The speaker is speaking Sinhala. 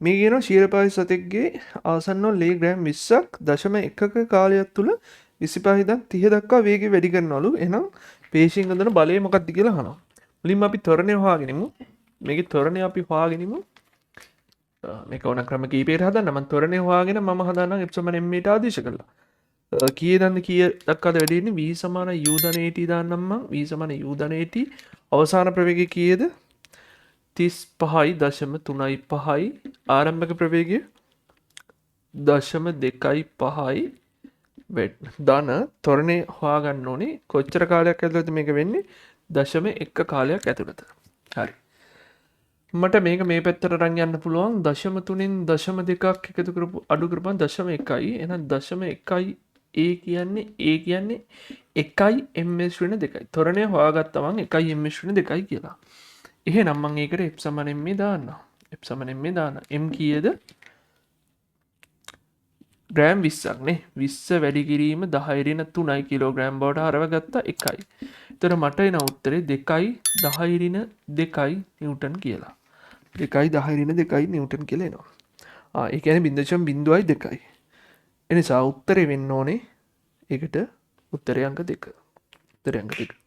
මේ කියනවා ශීරපායි සතෙක්ගේ ආසන්නව ලේ ග්‍රෑම් 20ක් 0.1ක කාලයක් තුල 25 ඉඳන් 30 දක්වා වේගය වැඩි කරනවලු. එහෙනම් පේශීන් හදන බලය මොකක්ද කියලා අහනවා. මුලින්ම අපි ත්වරණය හොයාගෙන ඉමු. මේකේ ත්වරණය අපි හොයාගෙන ඉමු. මේක ඕන ක්‍රම කීපයකට හදන්න. මම ත්වරණය හොයාගෙන මම හදන්නම් f m ට ආදේශ කළා. කීය දන්න කීය දක්වාද වැඩි වෙන්නේ v සමාන u ධන at දාන්නම් මම. v සමාන u ධන at අවසාන ප්‍රවේගය කීයද? 35.3.5යි ආරම්භක ප්‍රවේගය 0.25යි ධන ත්වරණය හොයාගන්න ඕනේ. කොච්චර කාලයක් ඇතුළත මේක වෙන්නේ? 0.1 කාලයක් ඇතුළත. හරි. මට මේක මේ පැත්තට අරන් යන්න පුළුවන් 0.3න් 0.2ක් එකතු කරපු අඩු කරපුවම 0.1යි. එහෙනම් 0.1යි a කියන්නේ 1යි ms වෙන 2යි. ත්වරණය හොයාගත්තා මම 1යි ms වෙන 2යි කියලා. එහෙනම් මම ඒකට f සමාන m දාන්නම්. f සමාන m දාන්න. m කීයද? ග්‍රෑම් 20ක් නේ. 20 වැඩි කිරීම 10^3 කිලෝග්‍රෑම් බවට හරව ගත්තා 1යි. එතකොට මට එන උත්තරේ 2.10^2 නිව්ටන් කියලා. 2.10^2 නිව්ටන් කියලා එනවා. ඒ කියන්නේ 0.02යි. එනිසා උත්තරේ වෙන්න ඕනේ ඒකට උත්තරේ අංක 2. උත්තරේ අංක 2.